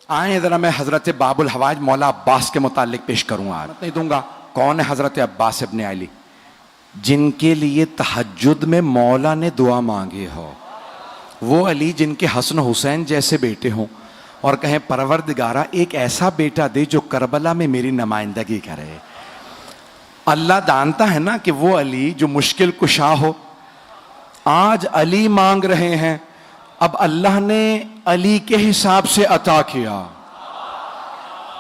आए जरा मैं हजरत बाबुल हवाज मौला अब्बास के मुतालिक पेश करूँ। आज नहीं दूंगा। कौन है हजरत अब्बास इब्ने अली, जिनके लिए तहज्जुद में मौला ने दुआ मांगी हो। वो अली जिनके हसन हुसैन जैसे बेटे हों और कहें परवरदिगारा एक ऐसा बेटा दे जो करबला में मेरी नुमाइंदगी करे। अल्लाह जानता है ना कि वो अली जो मुश्किल कुशा हो। आज अली मांग रहे हैं, अब अल्लाह ने अली के हिसाब से अता किया।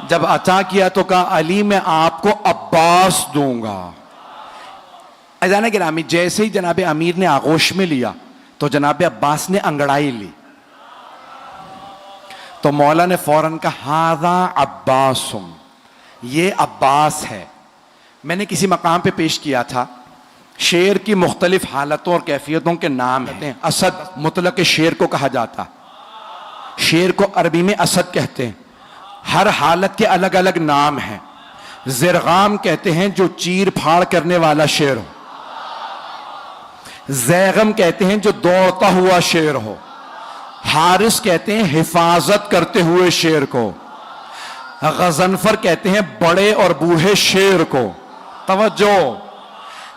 जब अता किया तो कहा अली मैं आपको अब्बास दूंगा। अजाना गिरामी, जैसे ही जनाब अमीर ने आगोश में लिया तो जनाब अब्बास ने अंगड़ाई ली, तो मौला ने फौरन कहा हादा अब्बासुम, ये अब्बास है। मैंने किसी मकाम पे पेश किया था, शेर की मुख्तलिफ हालतों और कैफियतों के नाम हैं। असद मुतलक शेर को कहा जाता, शेर को अरबी में असद कहते हैं। हर हालत के अलग अलग नाम हैं। ज़िरगाम कहते हैं जो चीर फाड़ करने वाला शेर हो। ज़ैगम कहते हैं जो दौड़ता हुआ शेर हो। हारिस कहते हैं हिफाजत करते हुए शेर को। गज़नफर कहते हैं बड़े और बूढ़े शेर को। तवज्जो।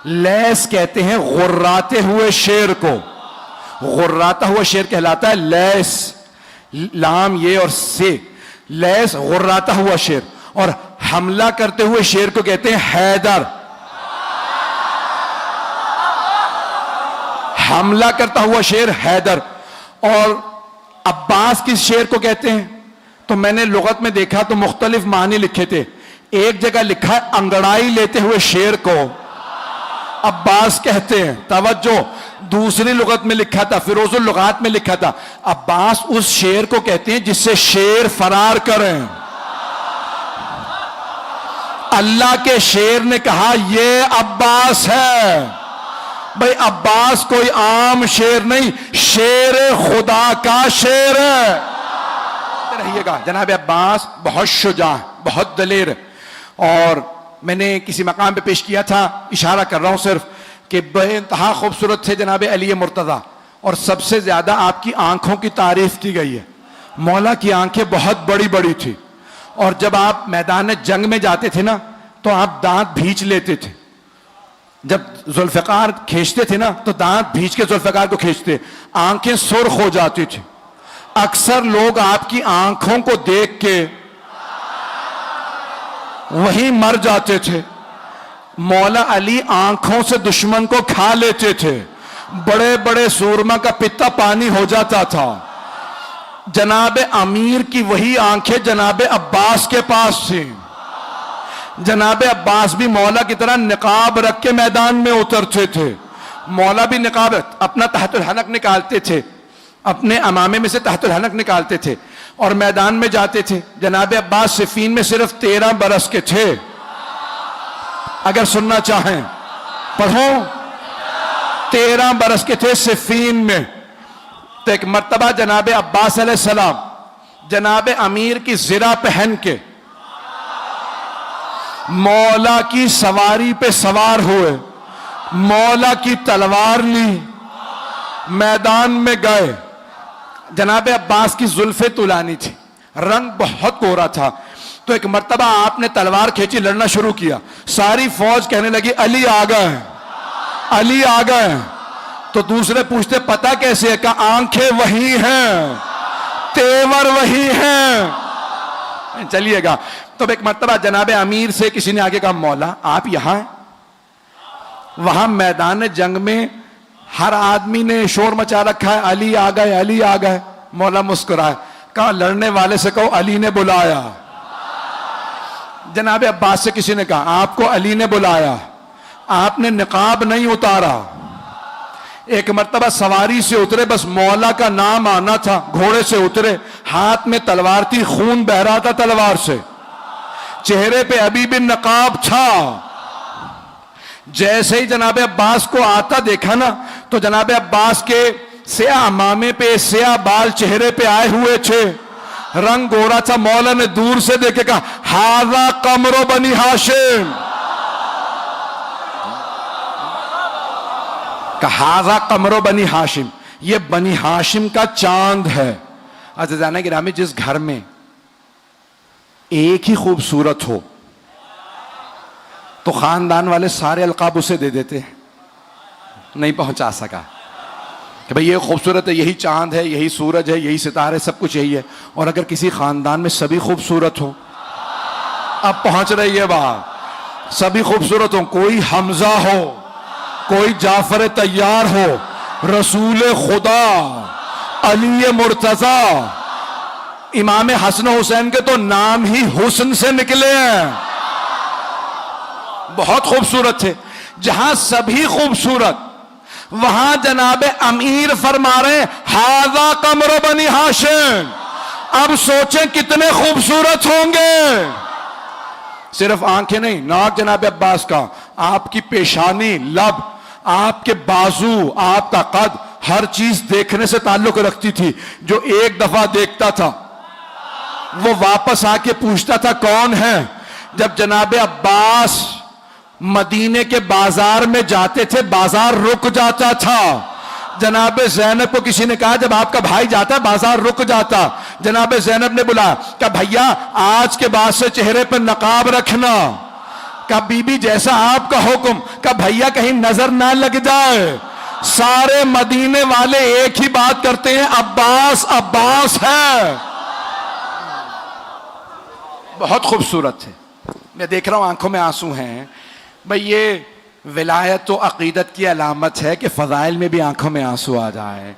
लैस कहते हैं गुर्राते हुए शेर को। गुर्राता हुआ शेर कहलाता है लैस, लाम ये और से, लैस गुर्राता हुआ शेर। और हमला करते हुए शेर को कहते हैं हैदर। हमला करता हुआ शेर हैदर। और अब्बास किस शेर को कहते हैं? तो मैंने लुगत में देखा तो मुख्तलिफ मानी लिखे थे। एक जगह लिखा है अंगड़ाई लेते हुए शेर को अब्बास कहते हैं। तवज्जो। दूसरी लुगत में लिखा था, फिरोजुल लुगात में लिखा था, अब्बास उस शेर को कहते हैं जिससे शेर फरार करें। अल्लाह के शेर ने कहा ये अब्बास है। भाई अब्बास कोई आम शेर नहीं, शेर खुदा का शेर है। रहिएगा। जनाब अब्बास बहुत शुजा, बहुत दलेर। और मैंने किसी मकाम पे पेश किया था, इशारा कर रहा हूं सिर्फ, कि बेइंतहा खूबसूरत थे जनाब अली मुर्तज़ा। और सबसे ज्यादा आपकी आंखों की तारीफ की गई है। मौला की आंखें बहुत बड़ी बड़ी थी। और जब आप मैदान जंग में जाते थे ना तो आप दांत भींच लेते थे। जब जुल्फ़िकार खींचते थे ना तो दांत भींच के जुल्फ़िकार को खींचते, आंखें सुर्ख हो जाती थी। अक्सर लोग आपकी आंखों को देख के वहीं मर जाते थे। मौला अली आंखों से दुश्मन को खा लेते थे। बड़े बड़े सूरमा का पित्ता पानी हो जाता था। जनाब अमीर की वही आंखें जनाब अब्बास के पास थी। जनाब अब्बास भी मौला की तरह निकाब रख के मैदान में उतरते थे। मौला भी निकाब अपना तहतुल हनक निकालते थे, अपने अमामे में से तहतुल हनक निकालते थे और मैदान में जाते थे। जनाब अब्बास सिफीन में सिर्फ 13 बरस के थे। अगर सुनना चाहें पढ़ो, 13 बरस के थे सिफीन में। तो एक मर्तबा जनाब अब्बास अलैहिस्सलाम जनाब अमीर की ज़िरा पहन के मौला की सवारी पे सवार हुए, मौला की तलवार ली, मैदान में गए। जनाब अब्बास की जुल्फे तुलानी थी, रंग बहुत गोरा था। तो एक मर्तबा आपने तलवार खींची, लड़ना शुरू किया। सारी फौज कहने लगी अली आ गए, अली आ गए। तो दूसरे पूछते पता कैसे है? कि आंखें वही हैं, तेवर वही हैं। चलिएगा। तो एक मर्तबा जनाब अमीर से किसी ने आगे कहा मौला आप यहां हैं? वहां मैदान जंग में हर आदमी ने शोर मचा रखा है, अली आ गए, अली आ गए। मौला मुस्कुराए, कहा लड़ने वाले से कहो अली ने बुलाया। जनाब अब्बास से किसी ने कहा आपको अली ने बुलाया, आपने निकाब नहीं उतारा। एक मर्तबा सवारी से उतरे, बस मौला का नाम आना था, घोड़े से उतरे, हाथ में तलवार थी, खून बह रहा था तलवार से, चेहरे पे अभी भी नकाब था। जैसे ही जनाब अब्बास को आता देखा ना तो जनाब अब्बास के स्याह अमामे पे स्याह बाल चेहरे पे आए हुए थे, रंग गोरा था। मौला ने दूर से देखे कहा हाजा कमरो बनी हाशिम, हाजा कमरो बनी हाशिम, ये बनी हाशिम का चांद है। अज़ीज़ाना गिरामी, जिस घर में एक ही खूबसूरत हो तो खानदान वाले सारे अलकाब उसे दे देते, नहीं पहुंचा सका कि भाई ये खूबसूरत है, यही चांद है, यही सूरज है, यही सितारे, सब कुछ यही है। और अगर किसी खानदान में सभी खूबसूरत हो, अब पहुंच रही है बात, सभी खूबसूरत हो, कोई हमजा हो, कोई जाफर तैयार हो, रसूल खुदा, अली मुर्तजा, इमाम हसन हुसैन के तो नाम ही हुस्न से निकले हैं, बहुत खूबसूरत थे। जहां सभी खूबसूरत, वहां जनाबे अमीर फरमा रहे हाजा कमर बनी हाशिम। अब सोचें कितने खूबसूरत होंगे। सिर्फ आंखें नहीं, नाक जनाबे अब्बास का, आपकी पेशानी, लब, आपके बाजू, आपका कद, हर चीज देखने से ताल्लुक रखती थी। जो एक दफा देखता था वो वापस आके पूछता था कौन है। जब जनाबे अब्बास मदीने के बाजार में जाते थे, बाजार रुक जाता था। जनाबे ज़ैनब को किसी ने कहा जब आपका भाई जाता बाजार रुक जाता। जनाबे ज़ैनब ने बोला क्या भैया आज के बाद से चेहरे पर नकाब रखना। का बीबी जैसा आपका हुक्म। का भैया कहीं नजर ना लग जाए। सारे मदीने वाले एक ही बात करते हैं, अब्बास अब्बास है। बहुत खूबसूरत थे। मैं देख रहा हूं आंखों में आंसू हैं। भाई ये विलायत तो अकीदत की अलामत है कि फ़ज़ाइल में भी आंखों में आंसू आ जाए।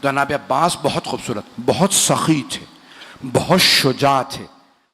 जनाब अब्बास बहुत खूबसूरत, बहुत सखी थे, बहुत शुजा थे।